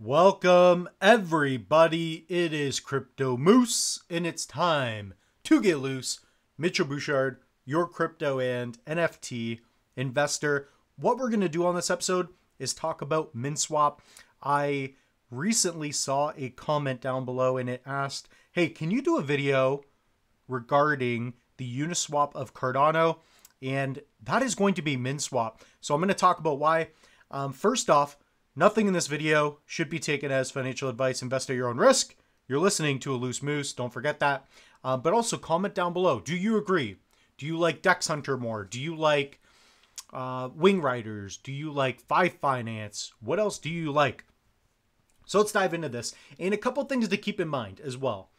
Welcome everybody, it is Crypto Moose and it's time to get loose. Mitchell Bouchard, your crypto and NFT investor. What we're going to do on this episode is talk about Minswap. I recently saw a comment down below and it asked, hey, can you do a video regarding the Uniswap of Cardano? And that is going to be Minswap. So I'm going to talk about why. First off, nothing in this video should be taken as financial advice. Invest at your own risk. You're listening to a Loose Moose. Don't forget that. But also comment down below. Do you agree? Do you like Dex Hunter more? Do you like Wing Riders? Do you like Five Finance? What else do you like? So let's dive into this. And a couple things to keep in mind as well.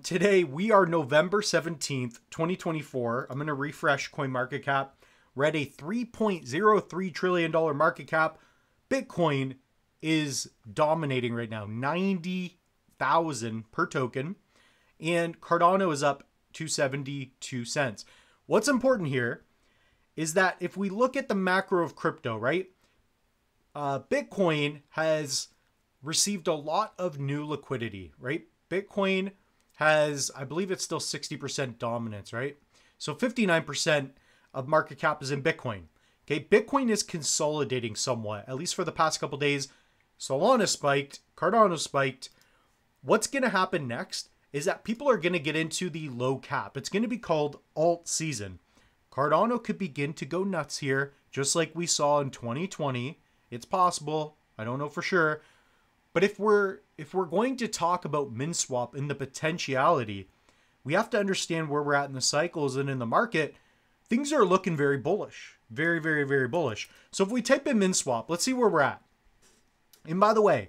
Today, we are November 17th, 2024. I'm going to refresh CoinMarketCap. We're at a $3.03 trillion market cap. Bitcoin is dominating right now, 90,000 per token, and Cardano is up to 72 cents. What's important here is that if we look at the macro of crypto, right, Bitcoin has received a lot of new liquidity, right? Bitcoin has, I believe it's still 60% dominance, right? So 59% of market cap is in Bitcoin. Okay, Bitcoin is consolidating somewhat, at least for the past couple days. Solana spiked, Cardano spiked. What's going to happen next is that people are going to get into the low cap. It's going to be called alt season. Cardano could begin to go nuts here, just like we saw in 2020. It's possible. I don't know for sure. But if we're going to talk about Minswap and the potentiality, we have to understand where we're at in the cycles and in the market. Things are looking very bullish. Very, very, very bullish. So if we type in Minswap, let's see where we're at. And by the way,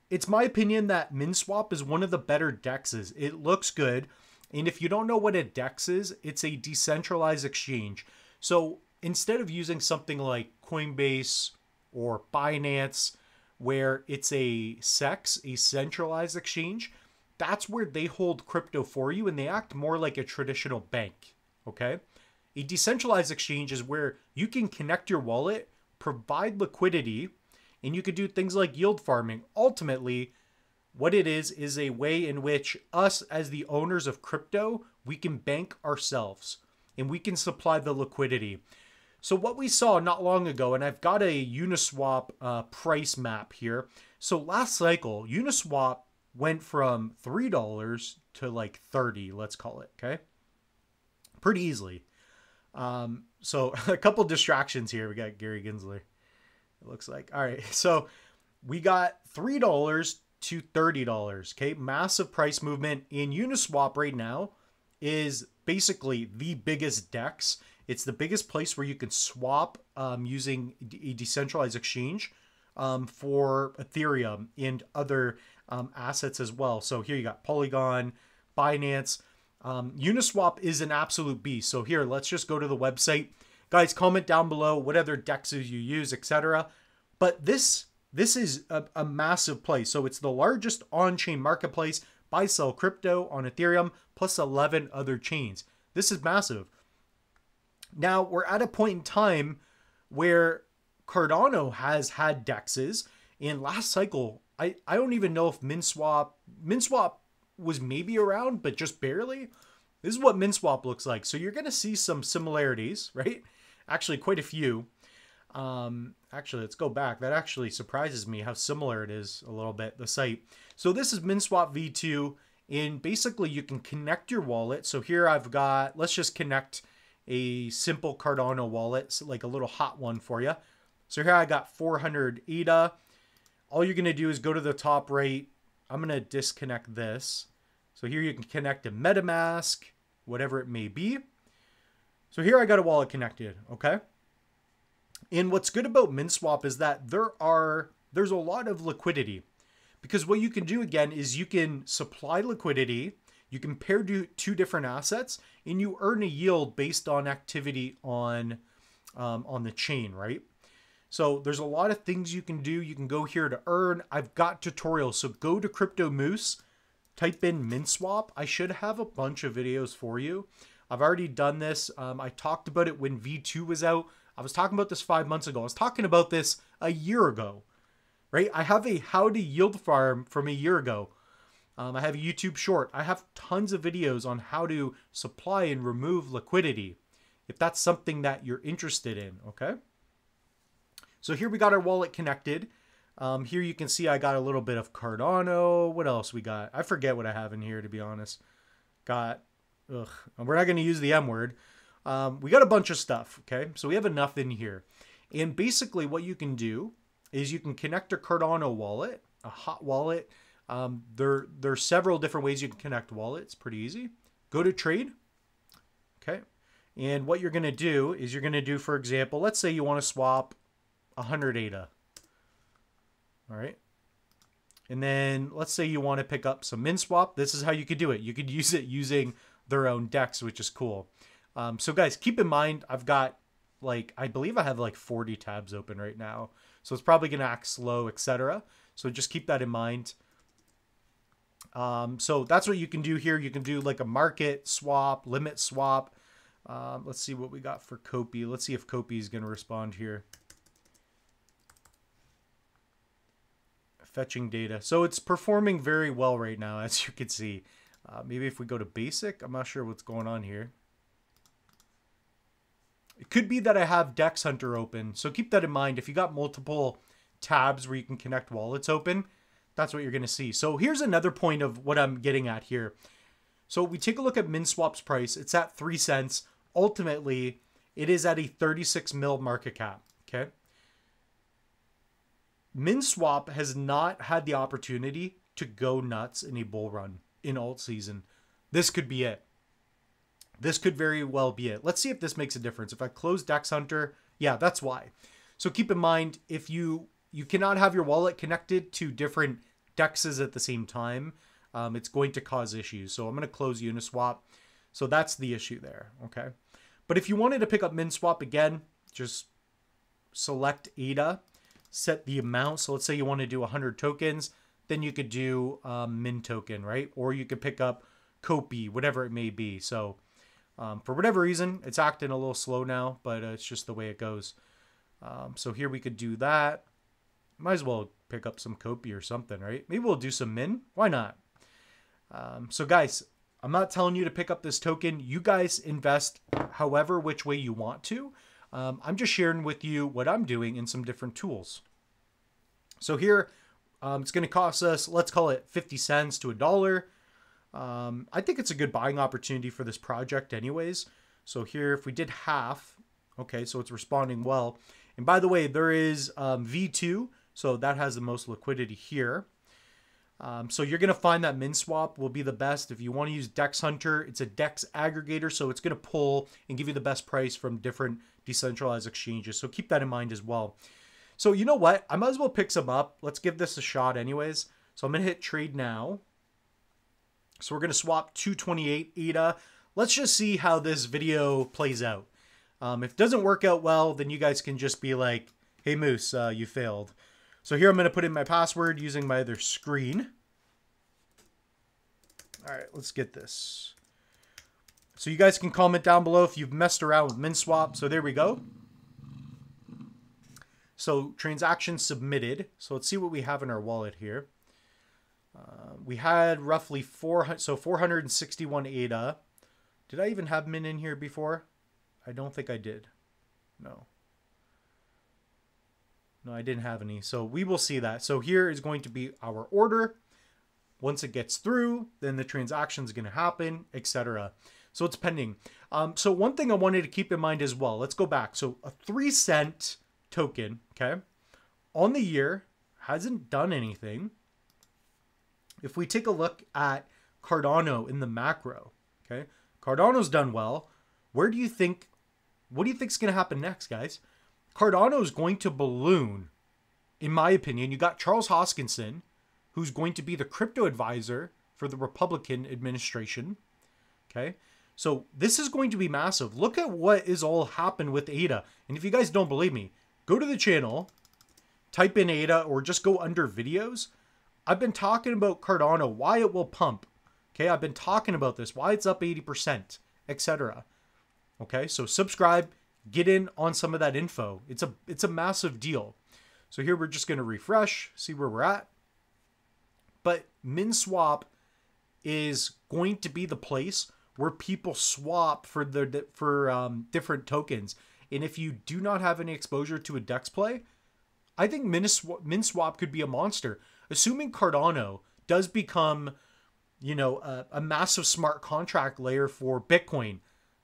it's my opinion that Minswap is one of the better DEXs. It looks good. And if you don't know what a DEX is, it's a decentralized exchange. So instead of using something like Coinbase or Binance, where it's a CEX, a centralized exchange, that's where they hold crypto for you and they act more like a traditional bank. Okay? A decentralized exchange is where you can connect your wallet, provide liquidity, and you could do things like yield farming. Ultimately, what it is a way in which us as the owners of crypto, we can bank ourselves and we can supply the liquidity. So what we saw not long ago, and I've got a Uniswap price map here. So last cycle, Uniswap went from $3 to like 30, let's call it, okay? Pretty easily. So a couple distractions here. We got Gary Gensler, it looks like. All right. So we got $3 to $30. Okay. Massive price movement in Uniswap right now is basically the biggest DEX. It's the biggest place where you can swap, using a decentralized exchange, for Ethereum and other, assets as well. So here you got Polygon, Binance. Uniswap is an absolute beast. So here, let's just go to the website. Guys, comment down below what other DEXs you use, etc. But this is a massive place. So it's the largest on-chain marketplace, buy, sell crypto on Ethereum, plus 11 other chains. This is massive. Now, we're at a point in time where Cardano has had DEXs. And last cycle, I don't even know if Minswap was maybe around, but just barely. This is what Minswap looks like. So you're going to see some similarities, right? Actually, quite a few. Actually, let's go back. That actually surprises me how similar it is a little bit, the site. So this is Minswap V2, and basically you can connect your wallet. So here I've got, let's just connect a simple Cardano wallet, so like a little hot one for you. So here I got 400 ADA. All you're going to do is go to the top right. I'm going to disconnect this. So here you can connect a MetaMask, whatever it may be. So here I got a wallet connected, okay? And what's good about Minswap is that there's a lot of liquidity. Because what you can do again is you can supply liquidity, you can pair two different assets, and you earn a yield based on activity on the chain, right? So there's a lot of things you can do. You can go here to earn. I've got tutorials. So go to Crypto Moose, type in Minswap. I should have a bunch of videos for you. I've already done this. I talked about it when V2 was out. I was talking about this 5 months ago. I was talking about this a year ago. right? I have a how to yield farm from a year ago. I have a YouTube short. I have tons of videos on how to supply and remove liquidity, if that's something that you're interested in, okay? So here we got our wallet connected. Here you can see I got a little bit of Cardano. What else we got? I forget what I have in here, to be honest. We're not going to use the M word. We got a bunch of stuff, okay? So we have enough in here. And basically what you can do is you can connect a Cardano wallet, a hot wallet. There's several different ways you can connect wallets. Pretty easy. Go to trade. Okay. And what you're going to do is you're going to do, for example, let's say you want to swap 100 ADA. All right. And then let's say you want to pick up some Minswap. This is how you could do it. You could use it using their own DEX, which is cool. So guys, keep in mind, I've got I believe I have like 40 tabs open right now. So it's probably going to act slow, etc. So just keep that in mind. So that's what you can do here. You can do like a market swap, limit swap. Let's see what we got for Copy. Let's see if Copy is going to respond here. Fetching data. So it's performing very well right now, as you can see. Maybe if we go to basic, I'm not sure what's going on here. It could be that I have DEX Hunter open. So keep that in mind. If you got multiple tabs where you can connect wallets open, that's what you're going to see. So here's another point of what I'm getting at here. So we take a look at Minswap's price. It's at 3 cents. Ultimately, it is at a 36 mil market cap. Okay. Minswap has not had the opportunity to go nuts in a bull run in alt season. This could be it. This could very well be it. Let's see if this makes a difference. If I close DEX Hunter, yeah, that's why. So keep in mind, if you cannot have your wallet connected to different DEXs at the same time, it's going to cause issues. So I'm going to close Uniswap. So that's the issue there, okay? But if you wanted to pick up Minswap again, just select ADA, set the amount. So let's say you want to do 100 tokens, then you could do Min token, right? Or you could pick up Copy, whatever it may be. So for whatever reason, it's acting a little slow now, but it's just the way it goes. So here we could do that. Might as well pick up some Copy or something, right? Maybe we'll do some Min. Why not? So guys, I'm not telling you to pick up this token. You guys invest however which way you want to. I'm just sharing with you what I'm doing in some different tools. So here, it's going to cost us, let's call it 50 cents to $1. I think it's a good buying opportunity for this project anyways. So here, if we did half, okay, so it's responding well. And by the way, there is V2, so that has the most liquidity here. So you're going to find that Minswap will be the best. If you want to use DEX Hunter, it's a DEX aggregator, so it's going to pull and give you the best price from different decentralized exchanges. So keep that in mind as well. So you know what? I might as well pick some up. Let's give this a shot anyways. So I'm going to hit trade now. So we're going to swap 228 ADA. Let's just see how this video plays out. If it doesn't work out well, then you guys can just be like, hey Moose, you failed. So here I'm going to put in my password using my other screen. All right, let's get this. So you guys can comment down below if you've messed around with Minswap. So there we go. So transaction submitted. So let's see what we have in our wallet here. We had roughly 461 ADA. Did I even have Min in here before? I don't think I did. No. No, I didn't have any. So we will see that. So here is going to be our order. Once it gets through, then the transaction is going to happen, etc. So it's pending. So one thing I wanted to keep in mind as well. Let's go back. So a 3 cent token, okay, on the year hasn't done anything. If we take a look at Cardano in the macro, okay, Cardano's done well. What do you think is going to happen next, guys? Cardano is going to balloon, in my opinion. You got Charles Hoskinson, who's going to be the crypto advisor for the Republican administration. Okay, so this is going to be massive. Look at what is all happened with ADA. And if you guys don't believe me, go to the channel, type in ADA, or just go under videos. I've been talking about Cardano, why it will pump. Okay, I've been talking about this, why it's up 80%, etc. Okay, so subscribe, get in on some of that info. It's a massive deal. So here we're just going to refresh, see where we're at. But Minswap is going to be the place where people swap for different tokens. And if you do not have any exposure to a DEX play, I think Minswap could be a monster. Assuming Cardano does become, a massive smart contract layer for Bitcoin,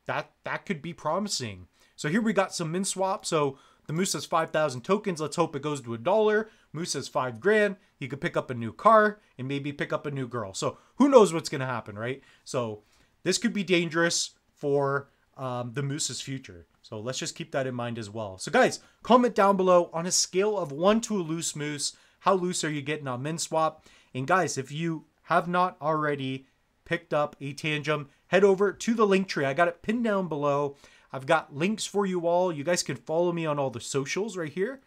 that could be promising. So here we got some Minswap. So the Moose has 5,000 tokens. Let's hope it goes to $1. Moose has $5,000. He could pick up a new car and maybe pick up a new girl. So who knows what's going to happen, right? So this could be dangerous for the Moose's future. So let's just keep that in mind as well. So guys, comment down below on a scale of 1 to a loose Moose. How loose are you getting on Minswap? And guys, if you have not already picked up a Tangem, head over to the link tree. I got it pinned down below. I've got links for you all. You guys can follow me on all the socials right here.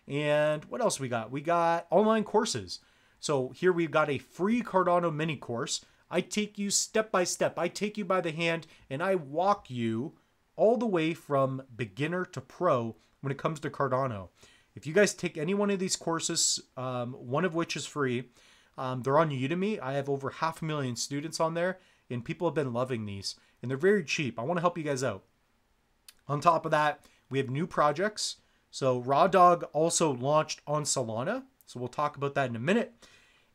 And what else we got? We got online courses. So here we've got a free Cardano mini course. I take you step by step. I take you by the hand and I walk you all the way from beginner to pro when it comes to Cardano. If you guys take any one of these courses, one of which is free, they're on Udemy. I have over 500,000 students on there and people have been loving these and they're very cheap. I want to help you guys out. On top of that, we have new projects. So Raw Dog also launched on Solana. So we'll talk about that in a minute.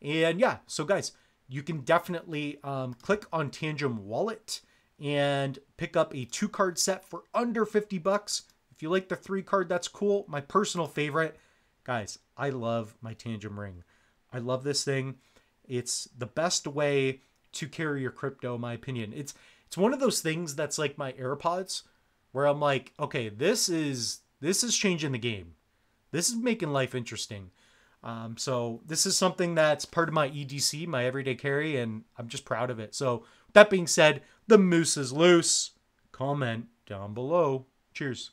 And yeah, so guys, you can definitely click on Tangem Wallet and pick up a 2-card set for under 50 bucks. If you like the 3-card, that's cool. My personal favorite, guys, I love my Tangem ring. I love this thing. It's the best way to carry your crypto, in my opinion. It's one of those things that's like my AirPods, where I'm like, okay, this is changing the game. This is making life interesting. So this is something that's part of my EDC, my everyday carry, and I'm just proud of it. So that being said, the Moose is loose. Comment down below. Cheers.